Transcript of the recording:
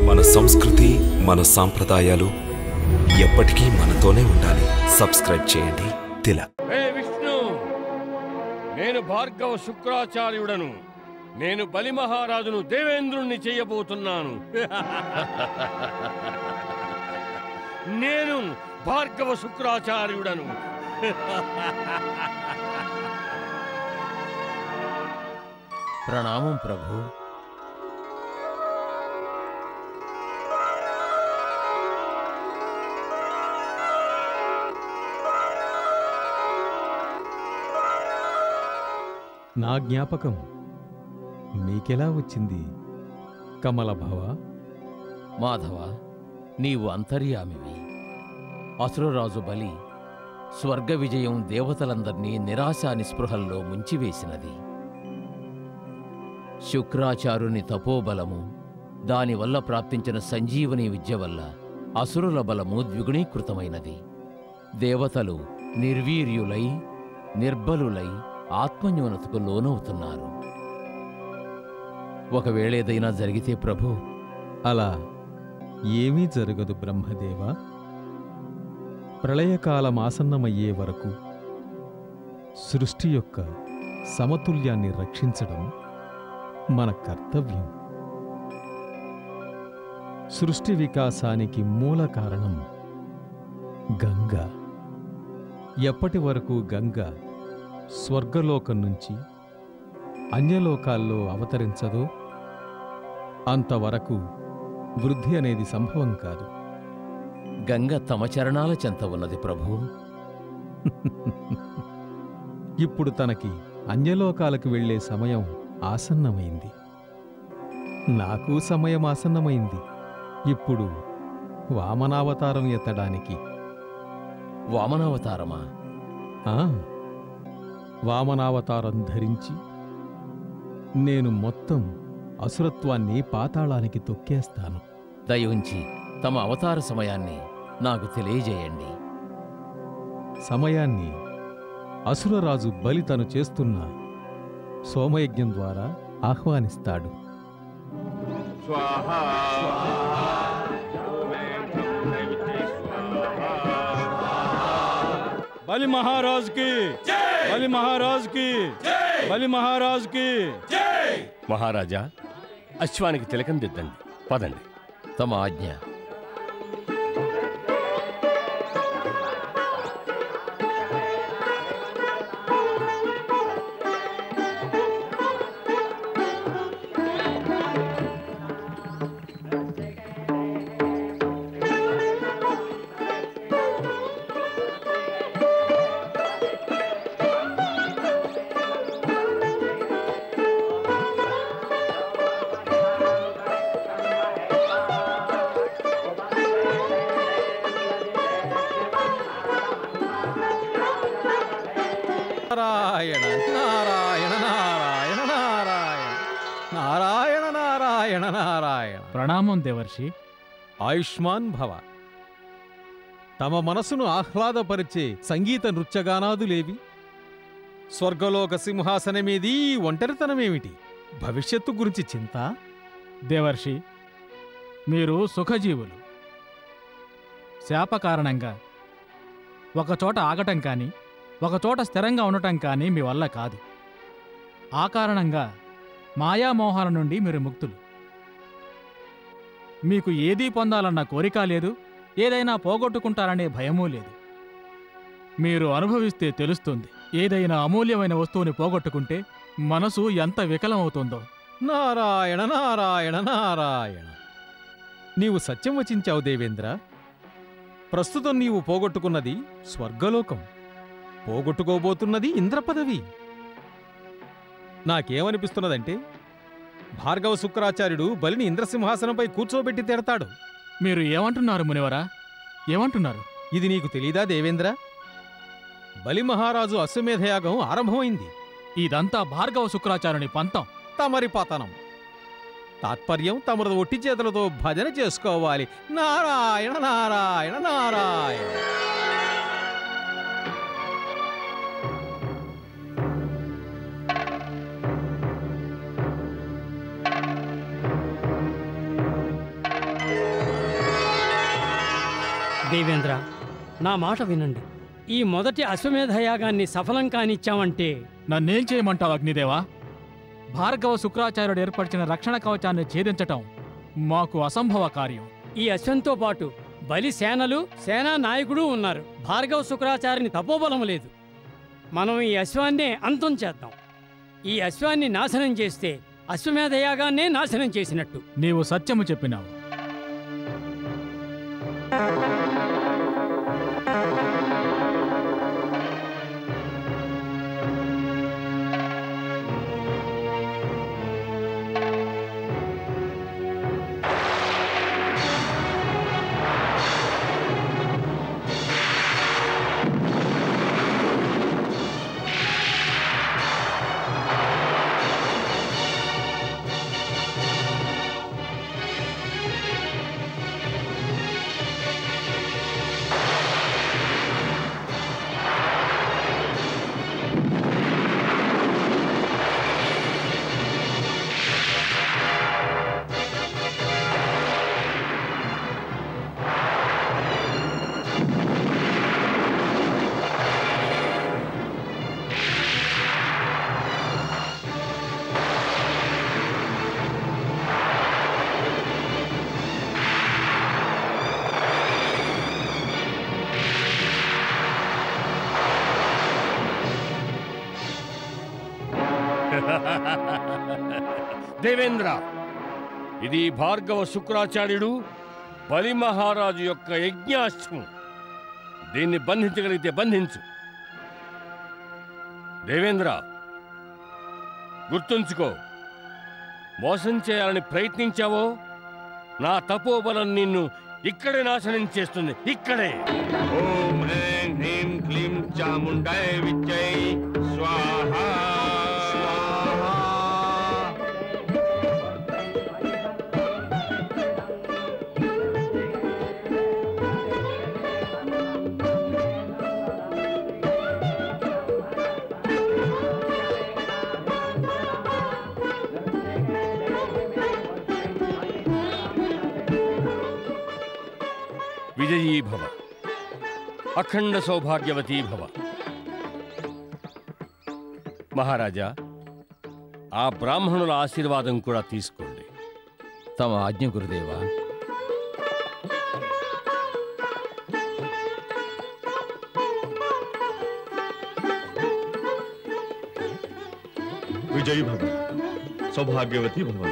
మన సంస్కృతి, మన సాంప్రదాయాలు ఎప్పటికీ మనతోనే ఉండాలి. సబ్స్క్రైబ్ చేయండి తిలక్. విష్ణు, నేను భార్గవ శుక్రాచార్యుడను. నేను బలి మహారాజును దేవేంద్రుణ్ణి చేయబోతున్నాను. నేను భార్గవ శుక్రాచార్యుడను. ప్రణామం ప్రభు. నా జ్ఞాపకం మీకెలా వచ్చింది కమలభవ? మాధవ, నీవు అంతర్యామివి. అసురరాజు బలి స్వర్గ విజయం దేవతలందర్నీ నిరాశా నిస్పృహల్లో ముంచివేసినది. శుక్రాచార్యుని తపోబలము, దానివల్ల ప్రాప్తించిన సంజీవని విద్య వల్ల అసురుల బలము ద్విగుణీకృతమైనది. దేవతలు నిర్వీర్యులై, నిర్బలులై ఆత్మన్యూనతకు లోనవుతున్నారు. ఒకవేళేదైనా జరిగితే ప్రభు, అలా ఏమీ జరగదు బ్రహ్మదేవ. ప్రళయకాలమాసన్నమయ్యే వరకు సృష్టి యొక్క సమతుల్యాన్ని రక్షించడం మన కర్తవ్యం. సృష్టి వికాసానికి మూల కారణం గంగ. ఎప్పటి వరకు గంగ స్వర్గలోకం నుంచి అన్యలోకాల్లో అవతరించదో అంతవరకు వృద్ధి అనేది సంభవం కాదు. గంగ తమ చరణాల చెంత ఉన్నది ప్రభు. ఇప్పుడు తనకి అన్యలోకాలకు వెళ్లే సమయం ఆసన్నమైంది. నాకు సమయం ఆసన్నమైంది. ఇప్పుడు వామనావతారం ఎత్తడానికి. వామనావతారమా? వామనావతారం ధరించి నేను మొత్తం అసురత్వాన్ని పాతాళానికి తొక్కేస్తాను. దయవుంచి తమ అవతార సమయాన్ని నాకు తెలియజేయండి. సమయాన్ని అసురరాజు బలి తను చేస్తున్న సోమయజ్ఞం ద్వారా ఆహ్వానిస్తాడు. బలి మహారాజ్ కి, బలి మహారాజ్ కి, బలి మహారాజ్ కి. మహారాజా, అశ్వానికి తిలకం దిద్దండి. పదండి. తమ ఆజ్ఞ. నారాయణ నారాయణ నారాయణ నారాయణ నారాయణ నారాయణ నారాయణ. ప్రణామం దేవర్షి. ఆయుష్మాన్ భవ. తమ మనసును ఆహ్లాదపరిచే సంగీత నృత్యగానాదులేవి? స్వర్గలోక సింహాసనమేది, ఒంటరితనమేమిటి? భవిష్యత్తు గురించి చింత? దేవర్షి, మీరు సుఖజీవులు. శాప కారణంగా ఒకచోట ఆగటం కానీ, ఒకచోట స్థిరంగా ఉండటం కానీ మీ వల్ల కాదు. ఆ కారణంగా మాయామోహాల నుండి మీరు ముక్తులు. మీకు ఏదీ పొందాలన్న కోరిక లేదు, ఏదైనా పోగొట్టుకుంటారనే భయమూ లేదు. మీరు అనుభవిస్తే తెలుస్తుంది, ఏదైనా అమూల్యమైన వస్తువుని పోగొట్టుకుంటే మనసు ఎంత వికలమవుతుందో. నారాయణ నారాయణ నారాయణ. నీవు సత్యం వచించావు దేవేంద్ర. ప్రస్తుతం నీవు పోగొట్టుకున్నది స్వర్గలోకం, పోగొట్టుకోబోతున్నది ఇంద్రపదవి. నాకేమనిపిస్తున్నదంటే భార్గవ శుక్రాచార్యుడు బలిని ఇంద్రసింహాసనంపై కూర్చోబెట్టి తిడతాడు. మీరు ఏమంటున్నారు మునివరా? ఏమంటున్నారు? ఇది నీకు తెలీదా దేవేంద్ర? బలి మహారాజు అశ్వమేధయాగం ఆరంభమైంది. ఇదంతా భార్గవ శుక్రాచార్యుని పంతం. తమరి పతనం. తాత్పర్యం తమరు ఒట్టి చేతులతో భజన చేసుకోవాలి. నారాయణ నారాయణ నారాయణ. దేవేంద్ర, నా మాట వినండి. ఈ మొదటి అశ్వమేధయాగాన్ని సఫలం కానిచ్చామంటే నన్నేం చేయమంటావు అగ్నిదేవా? భార్గవ శుక్రాచార్యుడు ఏర్పరిచిన రక్షణ కవచాన్ని ఛేదించటం మాకు అసంభవ కార్యం. ఈ అశ్వంతో పాటు బలి సేనలు, సేనా నాయకుడు ఉన్నారు. భార్గవ శుక్రాచార్యుని తపోబలం లేదు. మనం ఈ అశ్వాన్నే అంతం చేద్దాం. ఈ అశ్వాన్ని నాశనం చేస్తే అశ్వమేధయాగాన్నే నాశనం చేసినట్టు. నీవు సత్యము చెప్పినావు. దేవేంద్ర, ఇది భార్గవ శుక్రాచార్యుడు బలి మహారాజు యొక్క యజ్ఞాశ్వం. దీన్ని బంధించగలిగితే బంధించు. దేవేంద్ర, గుర్తుంచుకో, మోసం చేయాలని ప్రయత్నించావో నా తపోబలం నిన్ను ఇక్కడే నాశనం చేస్తుంది. ఇక్కడే. ఓం హ్రీం హ్రీం క్లీం చాముండాయ విద్యై స్వాహా. విజయీ భవ, అఖండ సౌభాగ్యవతీ భవ. మహారాజా, ఆ బ్రాహ్మణుల ఆశీర్వాదం కూడా తీసుకోండి. తమ ఆజ్ఞ గురుదేవా. విజయీ భవ, సౌభాగ్యవతి భవ.